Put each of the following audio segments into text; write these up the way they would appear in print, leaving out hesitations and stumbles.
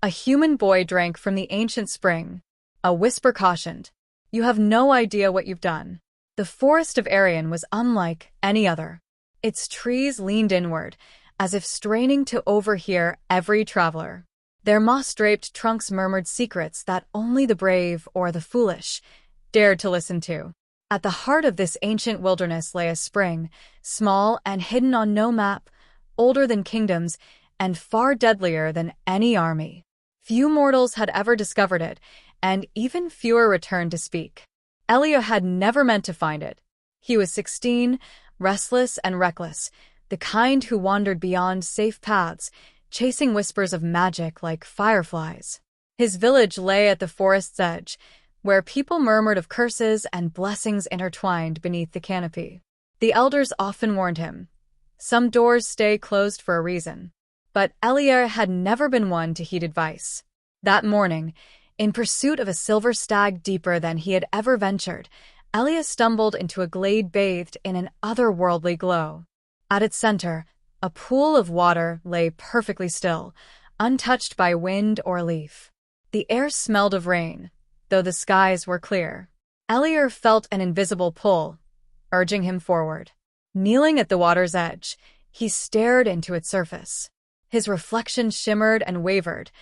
A human boy drank from the ancient spring. A whisper cautioned, "You have no idea what you've done." The forest of Arion was unlike any other. Its trees leaned inward, as if straining to overhear every traveler. Their moss-draped trunks murmured secrets that only the brave or the foolish dared to listen to. At the heart of this ancient wilderness lay a spring, small and hidden on no map, older than kingdoms, and far deadlier than any army. Few mortals had ever discovered it, and even fewer returned to speak. Elio had never meant to find it. He was 16, restless and reckless, the kind who wandered beyond safe paths, chasing whispers of magic like fireflies. His village lay at the forest's edge, where people murmured of curses and blessings intertwined beneath the canopy. The elders often warned him, "Some doors stay closed for a reason." But Elia had never been one to heed advice. That morning, in pursuit of a silver stag deeper than he had ever ventured, Elia stumbled into a glade bathed in an otherworldly glow. At its center, a pool of water lay perfectly still, untouched by wind or leaf. The air smelled of rain, though the skies were clear. Elia felt an invisible pull, urging him forward. Kneeling at the water's edge, he stared into its surface. His reflection shimmered and wavered,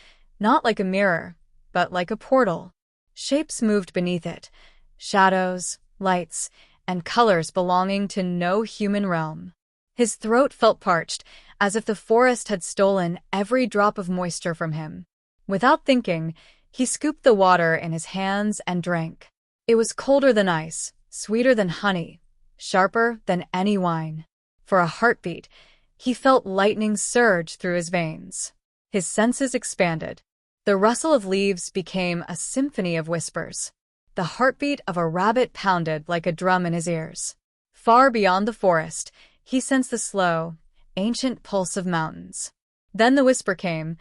not like a mirror, but like a portal. Shapes moved beneath it, shadows, lights, and colors belonging to no human realm. His throat felt parched, as if the forest had stolen every drop of moisture from him. Without thinking, he scooped the water in his hands and drank. It was colder than ice, sweeter than honey, sharper than any wine. For a heartbeat, he felt lightning surge through his veins. His senses expanded. The rustle of leaves became a symphony of whispers. The heartbeat of a rabbit pounded like a drum in his ears. Far beyond the forest, he sensed the slow, ancient pulse of mountains. Then the whisper came,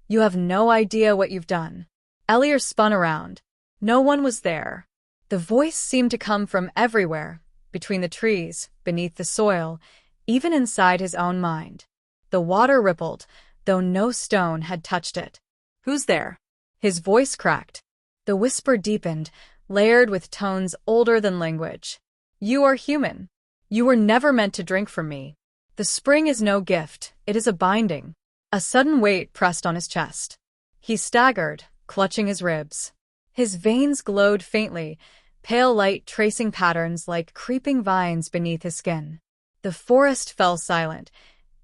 "You have no idea what you've done." Elia spun around. No one was there. The voice seemed to come from everywhere, between the trees, beneath the soil, even inside his own mind. The water rippled, though no stone had touched it. "Who's there?" His voice cracked. The whisper deepened, layered with tones older than language. "You are human. You were never meant to drink from me. The spring is no gift, it is a binding." A sudden weight pressed on his chest. He staggered, clutching his ribs. His veins glowed faintly, pale light tracing patterns like creeping vines beneath his skin. The forest fell silent.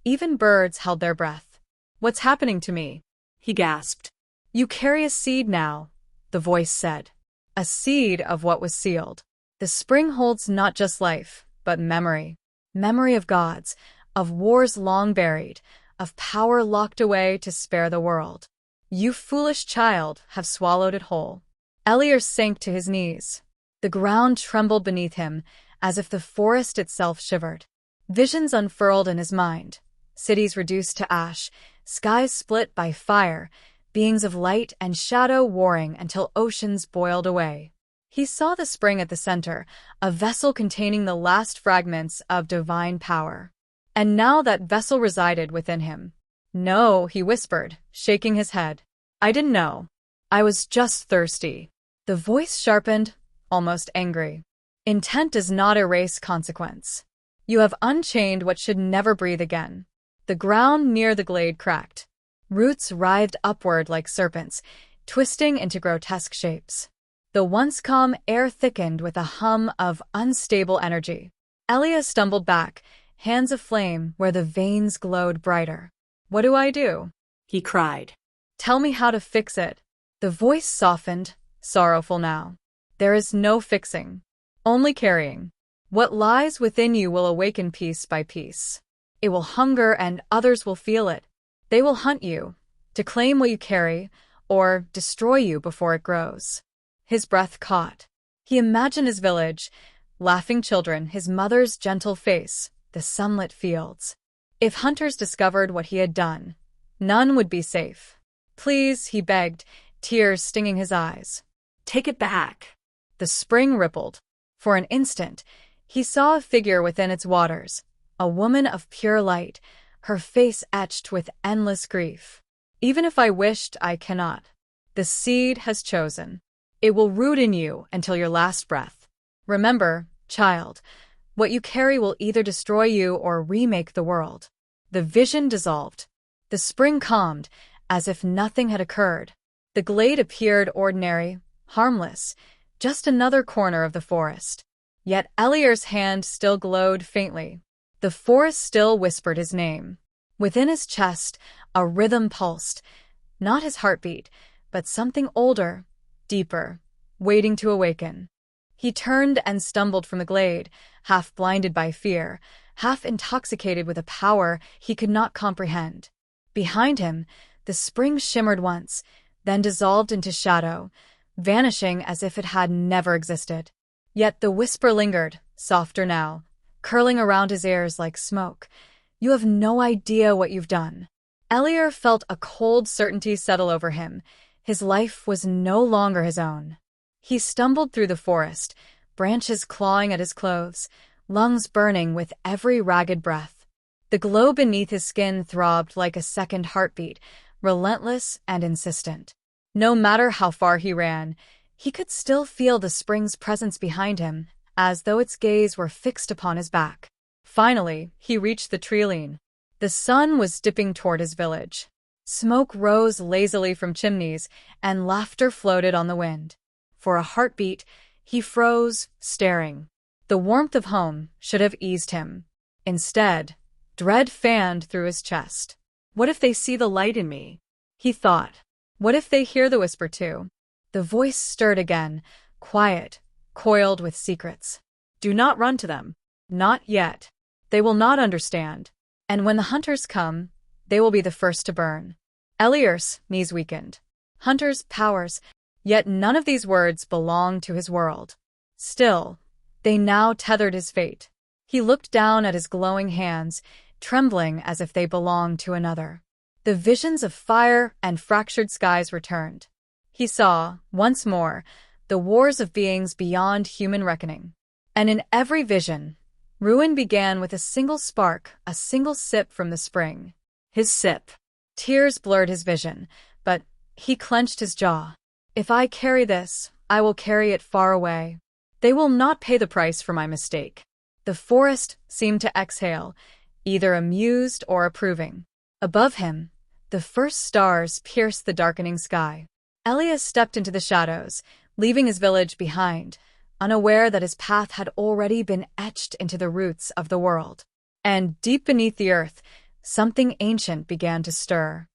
Even birds held their breath. "What's happening to me?" he gasped. "You carry a seed now," the voice said. "A seed of what was sealed. The spring holds not just life, but memory. Memory of gods, of wars long buried, of power locked away to spare the world. You foolish child have swallowed it whole." Elia sank to his knees. The ground trembled beneath him, as if the forest itself shivered. Visions unfurled in his mind. Cities reduced to ash, skies split by fire, beings of light and shadow warring until oceans boiled away. He saw the spring at the center, a vessel containing the last fragments of divine power. And now that vessel resided within him. "No," he whispered, shaking his head. "I didn't know. I was just thirsty." The voice sharpened, almost angry. "Intent does not erase consequence. You have unchained what should never breathe again." The ground near the glade cracked. Roots writhed upward like serpents, twisting into grotesque shapes. The once calm air thickened with a hum of unstable energy. Elia stumbled back, hands aflame where the veins glowed brighter. "What do I do?" he cried. "Tell me how to fix it." The voice softened, sorrowful now. "There is no fixing, only carrying. What lies within you will awaken piece by piece. It will hunger and others will feel it. They will hunt you, to claim what you carry, or destroy you before it grows." His breath caught. He imagined his village, laughing children, his mother's gentle face, the sunlit fields. If hunters discovered what he had done, none would be safe. "Please," he begged, tears stinging his eyes. "Take it back." The spring rippled. For an instant, he saw a figure within its waters, a woman of pure light, her face etched with endless grief. Even if I wished, I cannot. The seed has chosen. It will root in you until your last breath. Remember, child, what you carry will either destroy you or remake the world. The vision dissolved. The spring calmed, as if nothing had occurred. The glade appeared ordinary, harmless, just another corner of the forest. Yet Elior's hand still glowed faintly. The forest still whispered his name. Within his chest, a rhythm pulsed, not his heartbeat, but something older, deeper, waiting to awaken. He turned and stumbled from the glade, half blinded by fear, half intoxicated with a power he could not comprehend. Behind him, the spring shimmered once, then dissolved into shadow, vanishing as if it had never existed. Yet the whisper lingered, softer now, curling around his ears like smoke. You have no idea what you've done. Elior felt a cold certainty settle over him. His life was no longer his own. He stumbled through the forest, branches clawing at his clothes, lungs burning with every ragged breath. The glow beneath his skin throbbed like a second heartbeat, relentless and insistent. No matter how far he ran, he could still feel the spring's presence behind him, as though its gaze were fixed upon his back. Finally, he reached the treeline. The sun was dipping toward his village. Smoke rose lazily from chimneys, and laughter floated on the wind. For a heartbeat, he froze, staring. The warmth of home should have eased him. Instead, dread fanned through his chest. What if they see the light in me? He thought. What if they hear the whisper too? The voice stirred again, quiet, coiled with secrets. Do not run to them. Not yet. They will not understand. And when the hunters come, they will be the first to burn. Elior's knees weakened. Hunters' powers, yet none of these words belonged to his world. Still, they now tethered his fate. He looked down at his glowing hands, trembling as if they belonged to another. The visions of fire and fractured skies returned. He saw, once more, the wars of beings beyond human reckoning. And in every vision, ruin began with a single spark, a single sip from the spring. His sip. Tears blurred his vision, but he clenched his jaw. If I carry this, I will carry it far away. They will not pay the price for my mistake. The forest seemed to exhale, either amused or approving. Above him, the first stars pierced the darkening sky. Elias stepped into the shadows, leaving his village behind, unaware that his path had already been etched into the roots of the world. And deep beneath the earth, something ancient began to stir.